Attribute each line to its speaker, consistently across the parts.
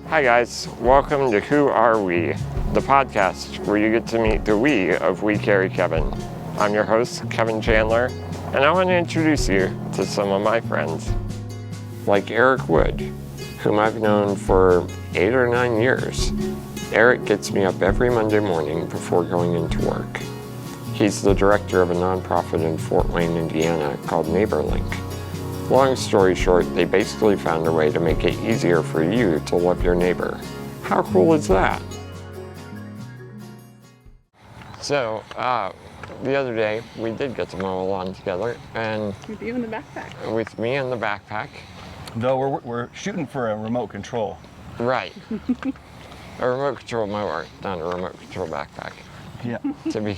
Speaker 1: Hi guys, welcome to Who Are We, the podcast where you get to meet the we of We Carry Kevan. I'm your host, Kevan Chandler, and I want to introduce you to some of my friends. Like Eric Wood, whom I've known for 8 or 9 years. Eric gets me up every Monday morning before going into work. He's the director of a nonprofit in Fort Wayne, Indiana called NeighborLink. Long story short, they basically found a way to make it easier for you to love your neighbor. How cool is that? So, the other day, we did get to mow a lawn together, and...
Speaker 2: With you in the backpack.
Speaker 1: With me in the backpack.
Speaker 3: Though we're shooting for a remote control.
Speaker 1: Right. A remote control mower, not a remote control backpack.
Speaker 3: Yeah.
Speaker 1: To be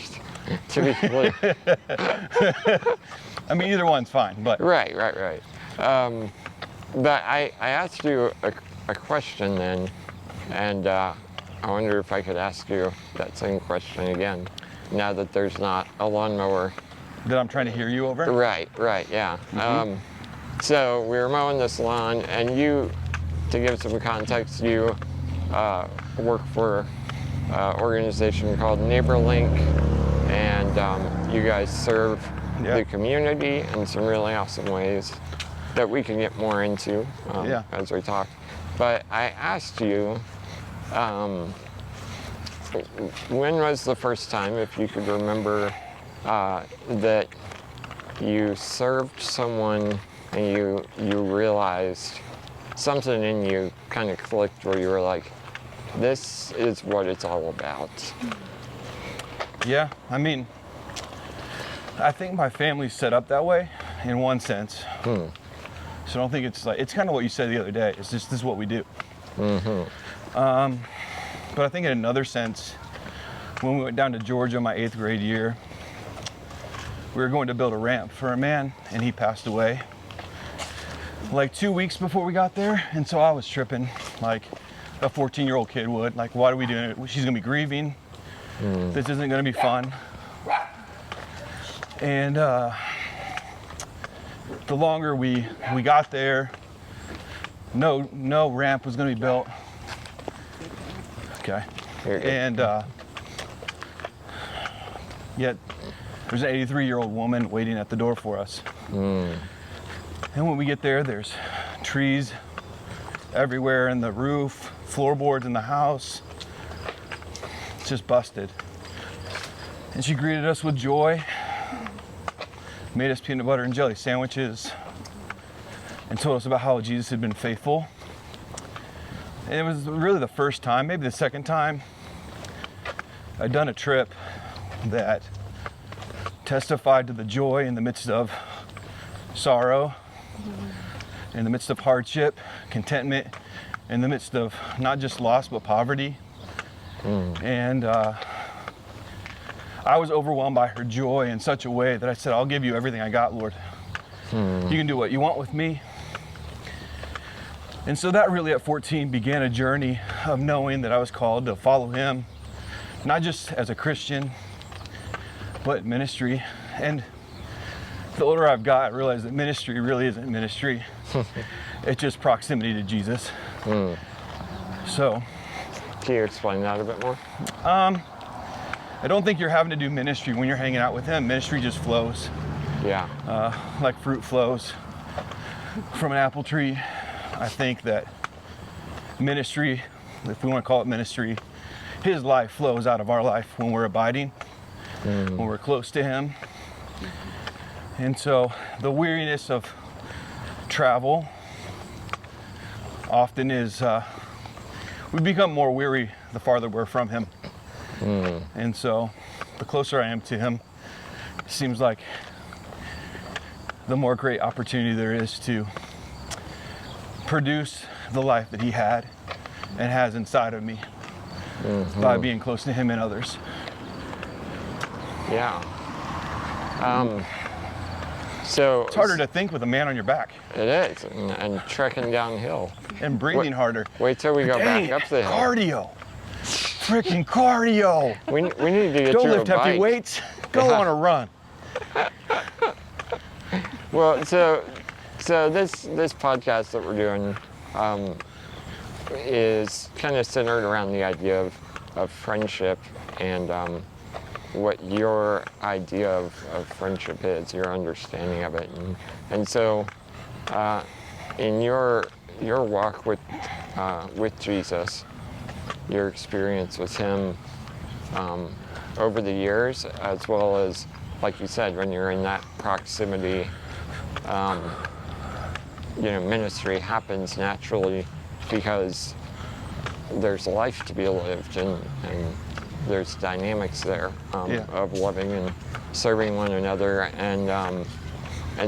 Speaker 1: clear.
Speaker 3: I mean, either one's fine, but...
Speaker 1: Right. But I asked you a question then, and I wonder if I could ask you that same question again, now that there's not a lawnmower.
Speaker 3: That I'm trying to hear you over?
Speaker 1: Right, yeah. Mm-hmm. So we were mowing this lawn, and you, to give some context, you work for an organization called NeighborLink, and you guys serve the community in some really awesome ways that we can get more into as we talk. But I asked you, when was the first time, if you could remember, that you served someone and you realized something in you kind of clicked, where you were like, this is what it's all about?
Speaker 3: Yeah, I mean, I think my family's set up that way in one sense. So I don't think it's like, it's kind of what you said the other day. It's just, this is what we do. But I think in another sense, when we went down to Georgia my 8th grade year, we were going to build a ramp for a man, and he passed away like 2 weeks before we got there. And so I was tripping like a 14-year-old kid would. Like, what are we doing? She's gonna be grieving. This isn't gonna be fun. And the longer we got there, no ramp was gonna be built. Okay. And yet there's an 83-year-old woman waiting at the door for us. And when we get there, there's trees everywhere in the roof, floorboards in the house. It's just busted. And she greeted us with joy, made us peanut butter and jelly sandwiches, and told us about how Jesus had been faithful. And it was really the first time, maybe the second time, I'd done a trip that testified to the joy in the midst of sorrow, in the midst of hardship, contentment, in the midst of not just loss but poverty. And I was overwhelmed by her joy in such a way that I said, I'll give you everything I got, Lord. You can do what you want with me. And so that really at 14 began a journey of knowing that I was called to follow him, not just as a Christian, but ministry. And the older I've got, I realize that ministry really isn't ministry. It's just proximity to Jesus. So,
Speaker 1: can you explain that a bit more?
Speaker 3: I don't think you're having to do ministry when you're hanging out with him. Ministry just flows.
Speaker 1: Yeah.
Speaker 3: Like fruit flows from an apple tree. I think that ministry, if we want to call it ministry, his life flows out of our life when we're abiding, when we're close to him. And so the weariness of travel often is, we become more weary the farther we're from him. And so the closer I am to him, it seems like the more great opportunity there is to produce the life that he had and has inside of me by being close to him and others.
Speaker 1: Yeah. So
Speaker 3: it's harder to think with a man on your back.
Speaker 1: It is, and trekking downhill.
Speaker 3: And breathing harder.
Speaker 1: Wait till we go back up the hill.
Speaker 3: Cardio. Freaking cardio.
Speaker 1: We need to get
Speaker 3: Don't
Speaker 1: you
Speaker 3: lift
Speaker 1: a bike.
Speaker 3: heavy weights. Go on a run.
Speaker 1: Well, so this podcast that we're doing, is kind of centered around the idea of friendship and what your idea of friendship is, your understanding of it. And so in your walk with Jesus, your experience with him over the years, as well as, like you said, when you're in that proximity, ministry happens naturally because there's life to be lived and there's dynamics there of loving and serving one another. And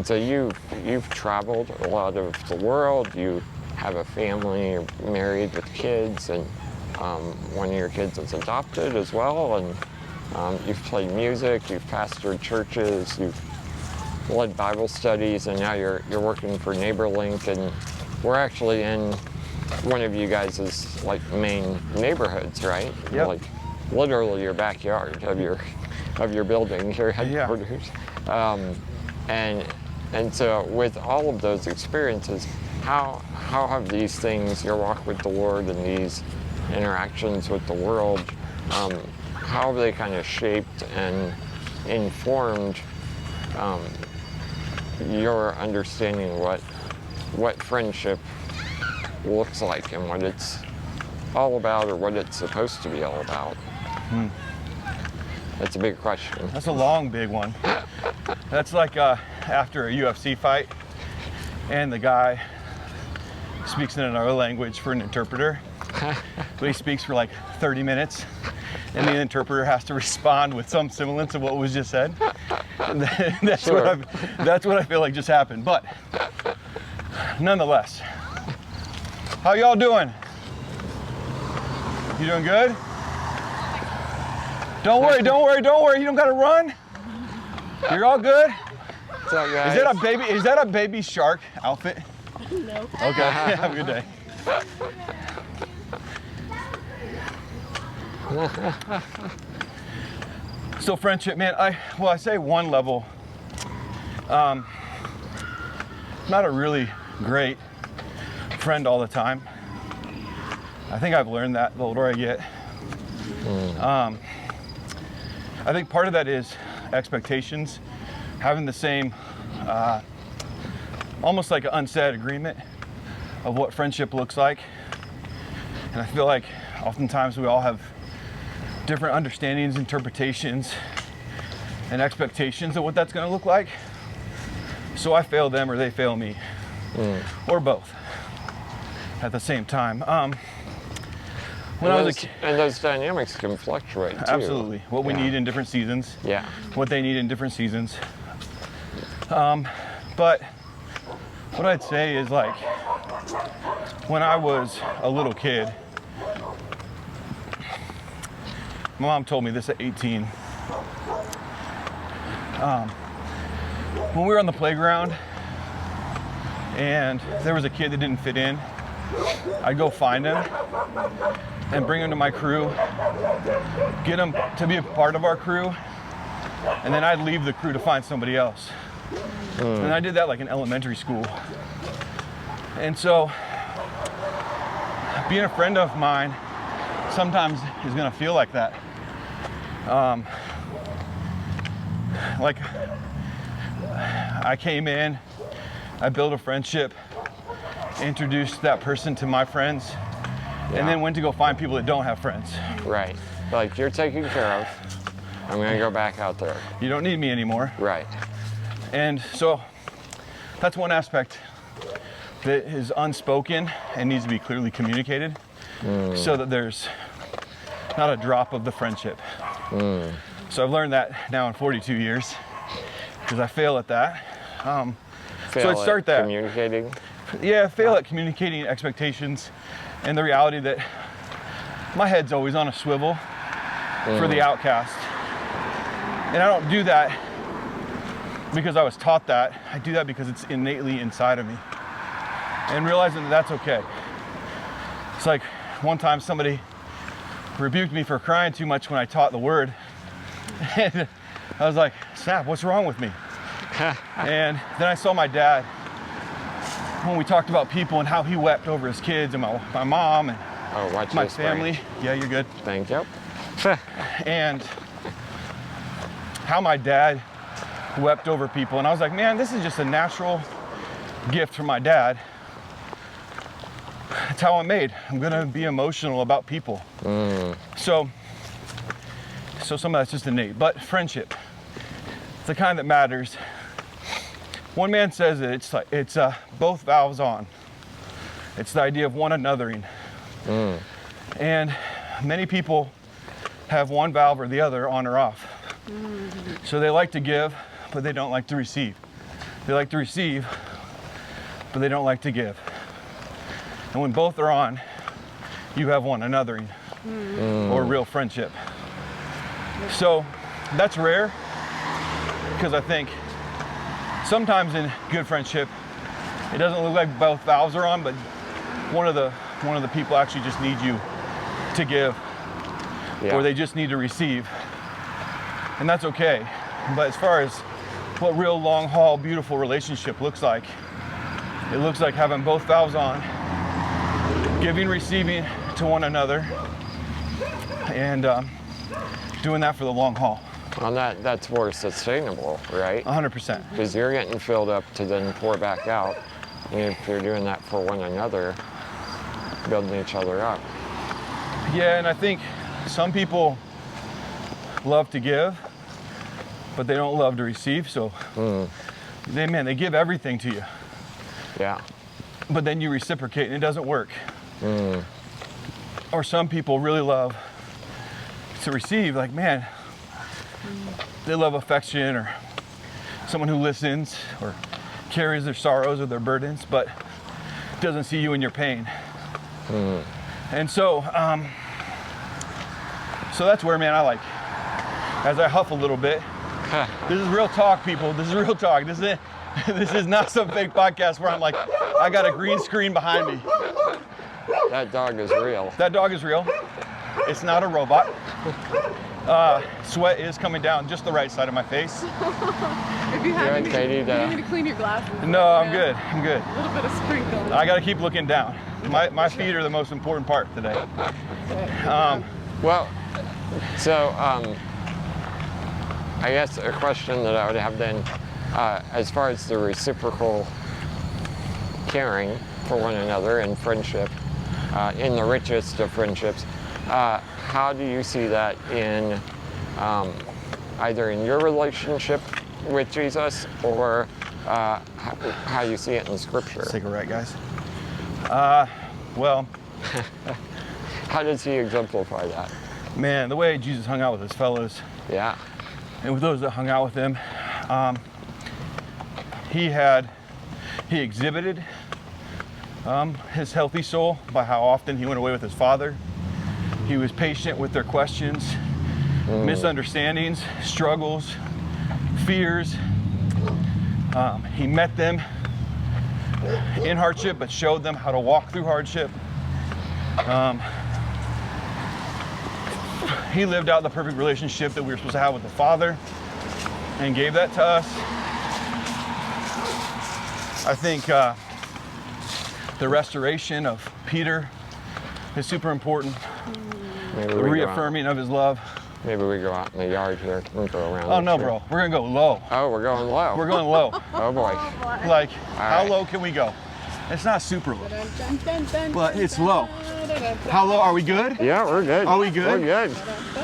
Speaker 1: so you've traveled a lot of the world. You have a family, you're married with kids, and one of your kids is adopted as well. And you've played music, you've pastored churches, you've led Bible studies, and now you're working for NeighborLink, and we're actually in one of you guys' like main neighborhoods, right?
Speaker 3: Yep.
Speaker 1: Like literally your backyard of your building, your headquarters. And so with all of those experiences, how have these things, your walk with the Lord and these interactions with the world, how have they kind of shaped and informed your understanding what friendship looks like and what it's all about, or what it's supposed to be all about? That's a big question.
Speaker 3: That's a long, big one. That's like after a UFC fight and the guy speaks in another language for an interpreter, but he speaks for like 30 minutes and the interpreter has to respond with some semblance of what was just said. And that's
Speaker 1: Sure.
Speaker 3: that's what I feel like just happened. But nonetheless, how y'all doing? You doing good? Don't worry. You don't gotta run. You're all good.
Speaker 1: What's up, guys?
Speaker 3: Is that a baby shark outfit?
Speaker 2: No.
Speaker 3: Okay. Have a good day. So friendship, man, I say one level. Not a really great friend all the time. I think I've learned that the older I get. I think part of that is expectations, having the same, almost like an unsaid agreement of what friendship looks like. And I feel like oftentimes we all have different understandings, interpretations, and expectations of what that's going to look like. So I fail them or they fail me, or both at the same time.
Speaker 1: And those dynamics can fluctuate too.
Speaker 3: Absolutely. What we need in different seasons.
Speaker 1: Yeah.
Speaker 3: What they need in different seasons. But what I'd say is, like, when I was a little kid, my mom told me this at 18. When we were on the playground and there was a kid that didn't fit in, I'd go find him and bring him to my crew, get him to be a part of our crew, and then I'd leave the crew to find somebody else. And I did that like in elementary school. And so being a friend of mine sometimes is gonna feel like that. Like I came in, I built a friendship, introduced that person to my friends, and then went to go find people that don't have friends.
Speaker 1: Right. Like, you're taken care of. I'm gonna go back out there.
Speaker 3: You don't need me anymore.
Speaker 1: Right.
Speaker 3: And so that's one aspect that is unspoken and needs to be clearly communicated so that there's not a drop of the friendship. So I've learned that now in 42 years because I fail at that. So I'd start that.
Speaker 1: Communicating?
Speaker 3: Yeah, fail at communicating expectations and the reality that my head's always on a swivel for the outcast. And I don't do that because I was taught that. I do that because it's innately inside of me. And realizing that that's okay. It's like one time somebody rebuked me for crying too much when I taught the word. And I was like, snap, what's wrong with me? And then I saw my dad when we talked about people and how he wept over his kids and my mom and
Speaker 1: watch
Speaker 3: my
Speaker 1: this,
Speaker 3: family.
Speaker 1: Frank.
Speaker 3: Yeah, you're good.
Speaker 1: Thank you.
Speaker 3: And how my dad wept over people. And I was like, man, this is just a natural gift from my dad. It's how I'm made. I'm gonna be emotional about people. So some of that's just innate. But friendship, it's the kind that matters. One man says that it's both valves on. It's the idea of one anothering. And many people have one valve or the other on or off. So they like to give, but they don't like to receive. They like to receive, but they don't like to give. And when both are on, you have one anothering or real friendship. So that's rare, because I think sometimes in good friendship, it doesn't look like both valves are on, but one of the people actually just needs you to give, or they just need to receive, and that's okay. But as far as what real long haul beautiful relationship looks like, it looks like having both valves on, giving, receiving to one another, and doing that for the long haul.
Speaker 1: Well, that's more sustainable, right?
Speaker 3: 100%.
Speaker 1: Because you're getting filled up to then pour back out. And if you're doing that for one another, building each other up.
Speaker 3: Yeah, and I think some people love to give, but they don't love to receive. So they give everything to you.
Speaker 1: Yeah.
Speaker 3: But then you reciprocate and it doesn't work. Or some people really love to receive, like, man, they love affection or someone who listens or carries their sorrows or their burdens, but doesn't see you in your pain. And so that's where, man, I like, as I huff a little bit, this is real talk, people. This is real talk. This is not some fake podcast where I'm like, I got a green screen behind me.
Speaker 1: That dog is real.
Speaker 3: That dog is real. It's not a robot. Sweat is coming down just the right side of my face.
Speaker 2: If you have
Speaker 1: Katie,
Speaker 2: you need to clean your glasses.
Speaker 3: No, I'm good. I'm good.
Speaker 2: A little bit of sprinkle.
Speaker 3: I got to keep looking down. My feet are the most important part today.
Speaker 1: Well, so I guess a question that I would have then, as far as the reciprocal caring for one another and friendship, in the richest of friendships, how do you see that in either in your relationship with Jesus or how you see it in Scripture?
Speaker 3: Let's take a right, guys. Well,
Speaker 1: how does he exemplify that?
Speaker 3: Man, the way Jesus hung out with his fellows,
Speaker 1: Yeah.
Speaker 3: and with those that hung out with him, he exhibited his healthy soul by how often he went away with his Father. He was patient with their questions, misunderstandings, struggles, fears. He met them in hardship, but showed them how to walk through hardship. He lived out the perfect relationship that we were supposed to have with the Father and gave that to us. I think the restoration of Peter is super important.
Speaker 1: Maybe
Speaker 3: The reaffirming of his love.
Speaker 1: Maybe we go out in the yard here and go around.
Speaker 3: Oh no, bro, we're gonna go low.
Speaker 1: Oh, we're going low.
Speaker 3: We're going low.
Speaker 1: Oh boy.
Speaker 3: Like, how
Speaker 1: right.
Speaker 3: low can we go? It's not super low, but it's low. How low? Are we good?
Speaker 1: Yeah, we're good.
Speaker 3: Are we good?
Speaker 1: We're good.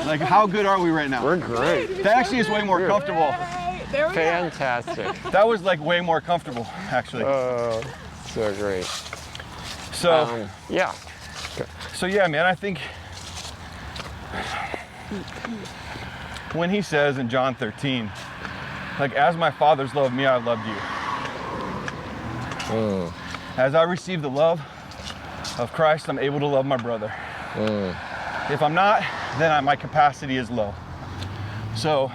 Speaker 3: Like, how good are we right now?
Speaker 1: We're great.
Speaker 3: That actually is way more comfortable.
Speaker 2: There we go.
Speaker 1: Fantastic.
Speaker 3: That was like way more comfortable, actually.
Speaker 1: Oh, so great.
Speaker 3: So,
Speaker 1: Yeah.
Speaker 3: so yeah, man, I think when he says in John 13, like, as my Father's loved me, I've loved you. As I receive the love of Christ, I'm able to love my brother. If I'm not, then my capacity is low. So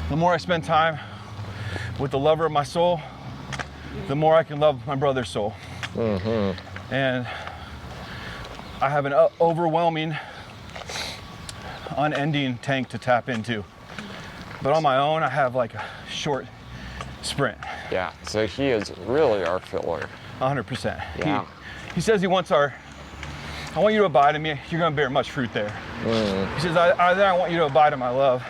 Speaker 3: the more I spend time with the lover of my soul, the more I can love my brother's soul. And I have an overwhelming, unending tank to tap into. But on my own, I have like a short sprint.
Speaker 1: Yeah. So he is really our filler.
Speaker 3: 100%.
Speaker 1: Yeah.
Speaker 3: He says he wants I want you to abide in me. You're going to bear much fruit there. He says, then I want you to abide in my love.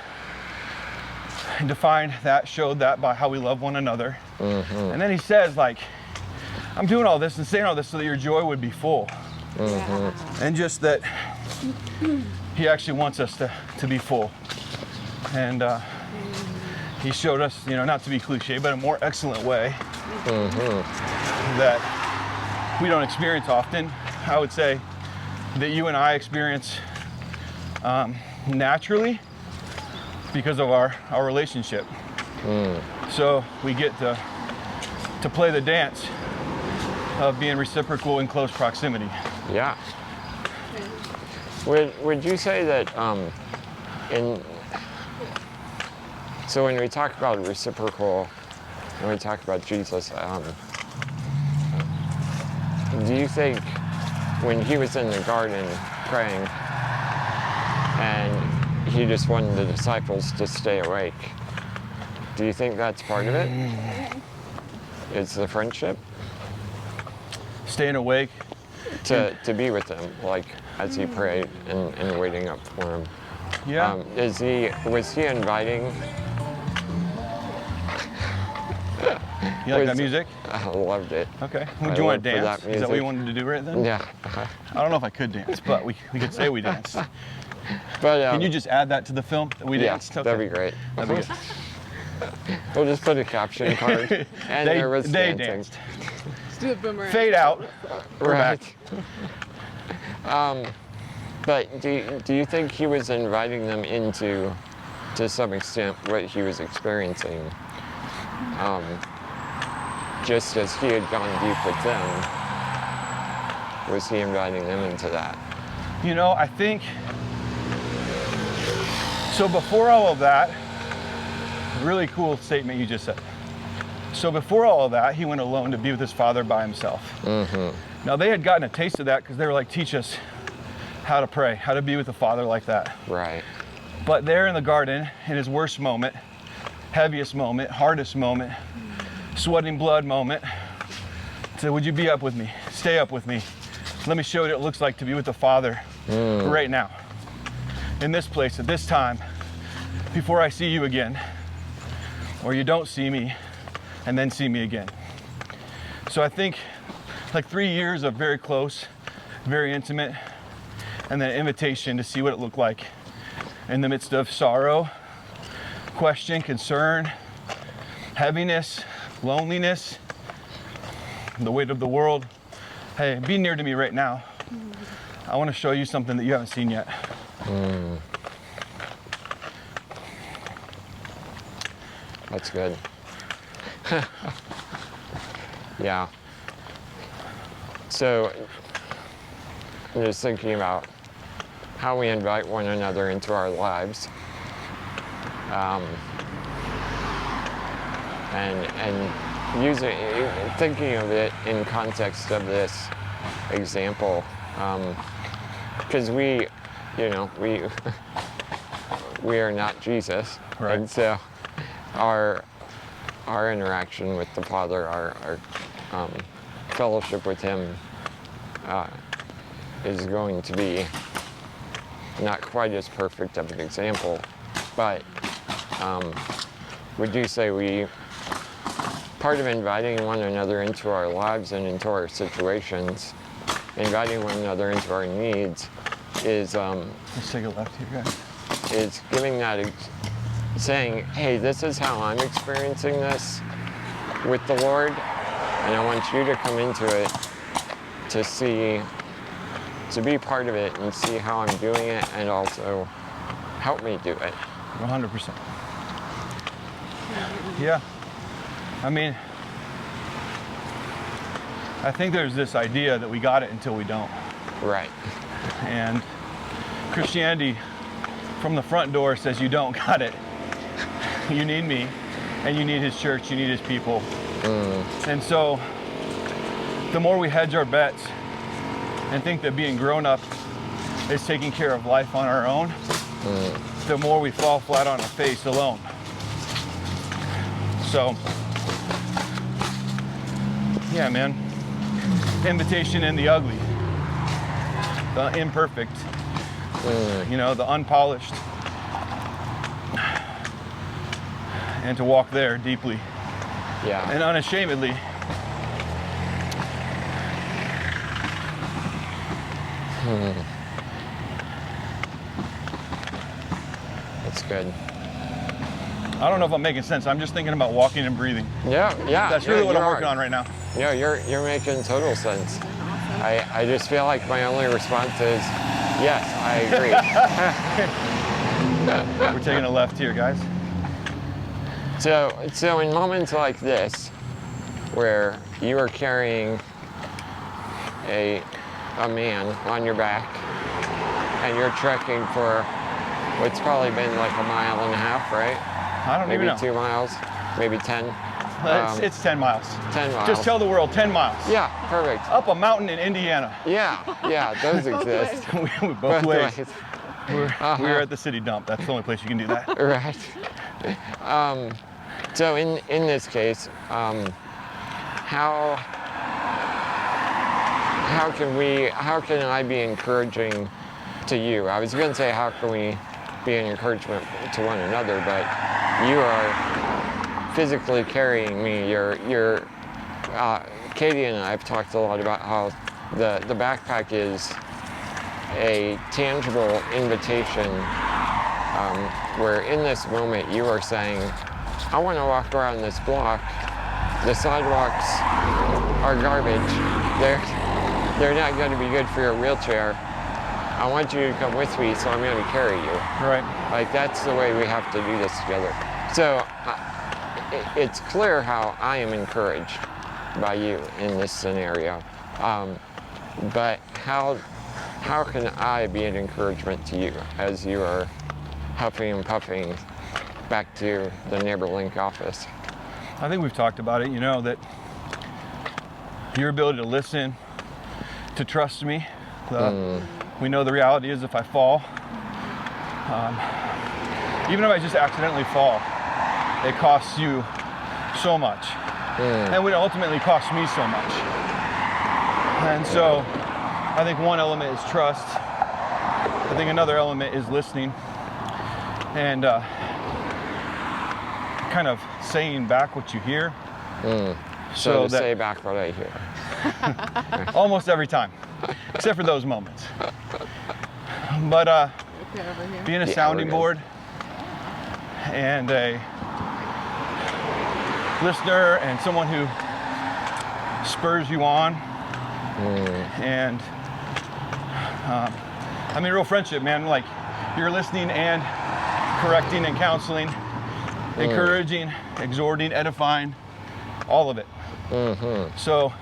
Speaker 3: And defined that, showed that by how we love one another. And then he says, like, I'm doing all this and saying all this so that your joy would be full. And just that he actually wants us to be full. And he showed us, not to be cliche, but a more excellent way that we don't experience often. I would say that you and I experience naturally because of our relationship. So we get to play the dance of being reciprocal in close proximity.
Speaker 1: Yeah. Would you say that so when we talk about reciprocal, when we talk about Jesus, do you think when he was in the garden praying and he just wanted the disciples to stay awake, do you think that's part of it? It's the friendship?
Speaker 3: Staying awake.
Speaker 1: To be with him, like as he prayed and waiting up for him.
Speaker 3: Yeah.
Speaker 1: Was he inviting?
Speaker 3: You like that music?
Speaker 1: I loved it.
Speaker 3: Okay. Would you want to dance? Is that what you wanted to do right then?
Speaker 1: Yeah.
Speaker 3: I don't know if I could dance, but we could say we danced.
Speaker 1: But
Speaker 3: can you just add that to the film that we danced?
Speaker 1: Yeah, that'd be great.
Speaker 3: That'd be good.
Speaker 1: We'll just put a caption card. And there was
Speaker 3: they
Speaker 1: dancing.
Speaker 3: danced.
Speaker 2: Let's do a boomerang.
Speaker 3: Fade out. We're
Speaker 1: Right.
Speaker 3: back.
Speaker 1: But do you think he was inviting them into, to some extent, what he was experiencing? Just as he had gone deep with them, was he inviting them into that?
Speaker 3: I think, so before all of that, really cool statement you just said. So before all of that, he went alone to be with his father by himself. Now they had gotten a taste of that because they were like, teach us how to pray, how to be with the Father like that.
Speaker 1: Right.
Speaker 3: But there in the garden, in his worst moment, heaviest moment, hardest moment, sweating blood moment, said, would you be up with me? Stay up with me. Let me show you what it looks like to be with the Father right now. In this place, at this time, before I see you again, or you don't see me, and then see me again. So I think like 3 years of very close, very intimate, and then invitation to see what it looked like in the midst of sorrow, question, concern, heaviness, loneliness, the weight of the world. Hey, be near to me right now. I want to show you something that you haven't seen yet.
Speaker 1: That's good. Yeah. So I'm just thinking about how we invite one another into our lives. And thinking of it in context of this example, because we are not Jesus,
Speaker 3: right.
Speaker 1: And so our interaction with the Father, our fellowship with Him, is going to be not quite as perfect of an example, but would you say part of inviting one another into our lives and into our situations, inviting one another into our needs, is
Speaker 3: Let's take a left here, guys.
Speaker 1: Is giving that, saying, hey, this is how I'm experiencing this with the Lord, and I want you to come into it to be part of it and see how I'm doing it, and also help me do it.
Speaker 3: 100%. Yeah. I mean, I think there's this idea that we got it until we don't.
Speaker 1: Right.
Speaker 3: And Christianity from the front door says you don't got it. You need me, and you need His church, you need His people. And so the more we hedge our bets and think that being grown up is taking care of life on our own, the more we fall flat on our face alone. So Yeah, man. Invitation in the ugly, the imperfect, you know, the unpolished, and to walk there deeply
Speaker 1: Yeah.
Speaker 3: and unashamedly.
Speaker 1: That's good.
Speaker 3: I don't know if I'm making sense. I'm just thinking about walking and breathing.
Speaker 1: Yeah, yeah.
Speaker 3: That's really what I'm working on right now.
Speaker 1: Yeah, you're making total sense. I just feel like my only response is, yes, I agree.
Speaker 3: We're taking a left here, guys.
Speaker 1: So in moments like this, where you are carrying a man on your back, and you're trekking for what's probably been like a mile and a half, right?
Speaker 3: I don't
Speaker 1: Maybe
Speaker 3: even know.
Speaker 1: 2 miles, maybe 10.
Speaker 3: It's 10 miles.
Speaker 1: 10 miles.
Speaker 3: Just tell the world 10 miles.
Speaker 1: Yeah, perfect.
Speaker 3: Up a mountain in Indiana.
Speaker 1: Yeah, those exist.
Speaker 3: We both ways. We're
Speaker 1: Uh-huh.
Speaker 3: at the city dump. That's the only place you can do that.
Speaker 1: Right. So in this case, how can I be encouraging to you? I was going to say how can we be an encouragement to one another, but you are physically carrying me. Katie and I have talked a lot about how the backpack is a tangible invitation, where in this moment you are saying, I want to walk around this block. The sidewalks are garbage. They're not going to be good for your wheelchair. I want you to come with me, so I'm going to carry you.
Speaker 3: Right.
Speaker 1: Like, that's the way we have to do this together. So it's clear how I am encouraged by you in this scenario. But how can I be an encouragement to you as you are huffing and puffing back to the NeighborLink office?
Speaker 3: I think we've talked about it, you know, that your ability to listen, to trust me. We know the reality is if I fall, even if I just accidentally fall, it costs you so much. And would ultimately cost me so much. And so I think one element is trust. I think another element is listening and kind of saying back what you hear.
Speaker 1: So to say back what I hear.
Speaker 3: Almost every time, except for those moments. But being a sounding board and a listener and someone who spurs you on, and I mean, real friendship, man. Like, you're listening and correcting and counseling, encouraging, exhorting, edifying, all of it. So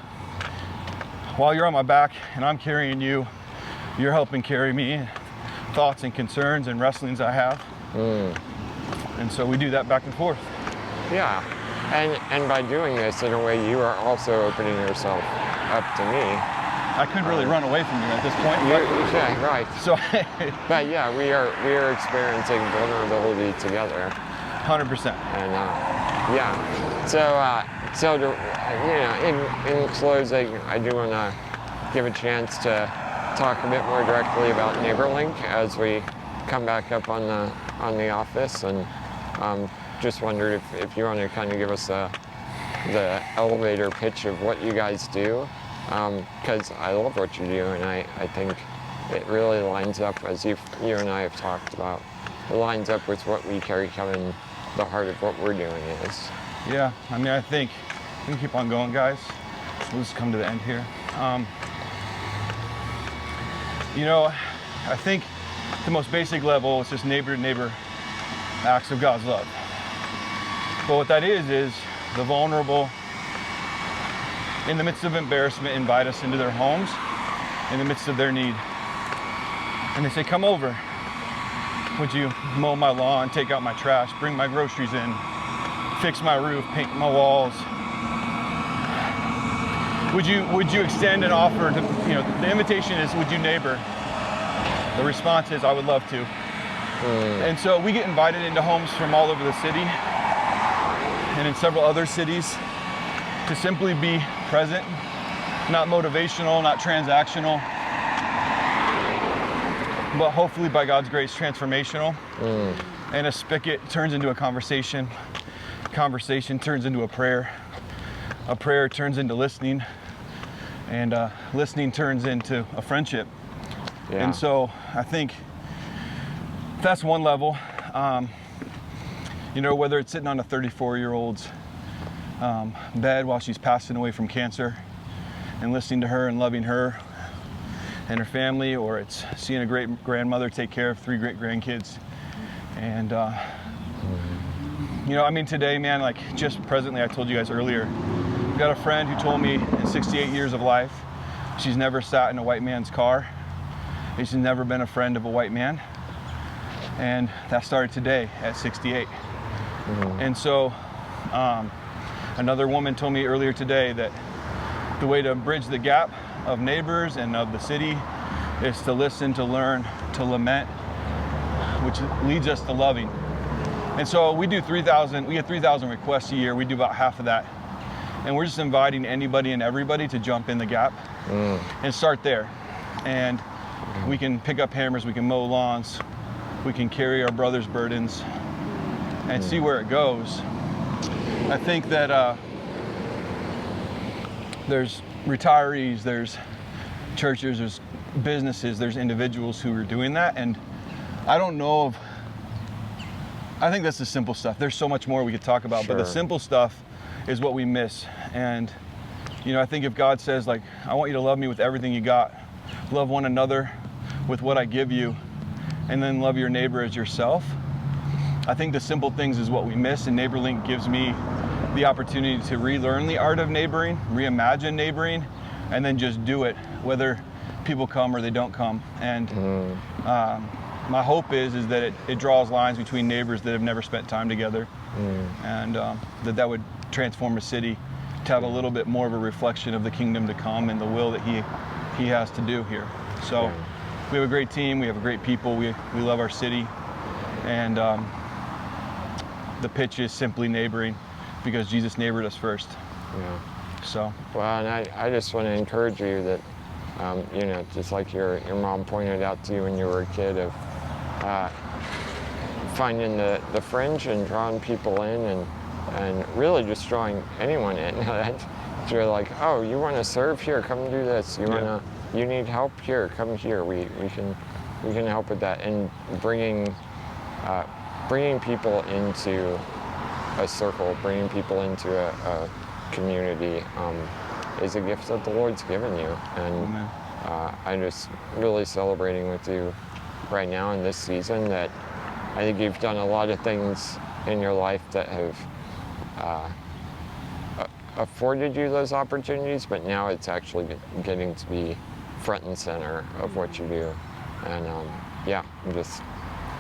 Speaker 3: while you're on my back and I'm carrying you, you're helping carry me, thoughts and concerns and wrestlings I have. And so we do that back and forth.
Speaker 1: Yeah, and by doing this in a way, you are also opening yourself up to me.
Speaker 3: I couldn't really run away from you at this point.
Speaker 1: Yeah, right.
Speaker 3: So,
Speaker 1: But yeah, we are experiencing vulnerability together.
Speaker 3: 100%.
Speaker 1: And yeah, so to, in closing, I do want to give a chance to talk a bit more directly about NeighborLink as we come back up on the office, and just wondered if you want to kind of give us the elevator pitch of what you guys do, because I love what you do, and I think it really lines up, as you and I have talked about, it lines up with what We Carry Kevan, the heart of what we're doing is.
Speaker 3: Yeah, I mean, I think we can keep on going, guys. We'll just come to the end here. You know, I think the most basic level is just neighbor to neighbor acts of God's love. But what that is the vulnerable, in the midst of embarrassment, invite us into their homes, in the midst of their need. And they say, come over. Would you mow my lawn, take out my trash, bring my groceries in, fix my roof, paint my walls? Would you extend an offer to, the invitation is, would you neighbor? The response is, I would love to. And so we get invited into homes from all over the city and in several other cities to simply be present, not motivational, not transactional, but hopefully by God's grace, transformational. And a spigot turns into a conversation. Conversation turns into a prayer. A prayer turns into listening. And listening turns into a friendship.
Speaker 1: Yeah.
Speaker 3: And so I think that's one level. You know, whether it's sitting on a 34-year-old's bed while she's passing away from cancer and listening to her and loving her and her family, or it's seeing a great grandmother take care of 3 great grandkids. And, you know, I mean, today, man, like just presently, I told you guys earlier, I've got a friend who told me in 68 years of life, she's never sat in a white man's car. She's never been a friend of a white man. And that started today at 68. And so another woman told me earlier today that the way to bridge the gap of neighbors and of the city is to listen, to learn, to lament, which leads us to loving. And so we get 3,000 requests a year. We do about half of that. And we're just inviting anybody and everybody to jump in the gap and start there. And we can pick up hammers, we can mow lawns, we can carry our brother's burdens and see where it goes. I think that there's retirees, there's churches, there's businesses, there's individuals who are doing that. And I don't know of, I think that's the simple stuff. There's so much more we could talk about, but the simple stuff is what we miss. And, you know, I think if God says, like, I want you to love me with everything you got, love one another with what I give you, and then love your neighbor as yourself, I think the simple things is what we miss. And NeighborLink gives me the opportunity to relearn the art of neighboring, reimagine neighboring, and then just do it, whether people come or they don't come. And my hope is that it draws lines between neighbors that have never spent time together, and that would transform a city to have a little bit more of a reflection of the kingdom to come and the will that he has to do here. So we have a great team, we have great people, we love our city, and the pitch is simply neighboring because Jesus neighbored us first.
Speaker 1: Yeah.
Speaker 3: So.
Speaker 1: Well, and I just want to encourage you that, you know, just like your mom pointed out to you when you were a kid, of finding the fringe and drawing people in, and really just drawing anyone in. You're like, oh, you want to serve? Here, come do this. You need help? Here, come here. We can help with that. And bringing people into a circle, bringing people into a community is a gift that the Lord's given you. And I'm just really celebrating with you right now in this season that I think you've done a lot of things in your life that have afforded you those opportunities, but now it's actually getting to be front and center of what you do. And yeah,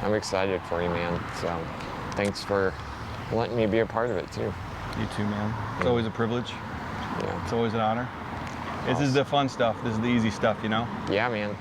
Speaker 1: I'm excited for you, man. So thanks for letting me be a part of it too.
Speaker 3: You too, man. It's always a privilege.
Speaker 1: Yeah.
Speaker 3: It's always an honor. This is the fun stuff. This is the easy stuff, you know?
Speaker 1: Yeah, man.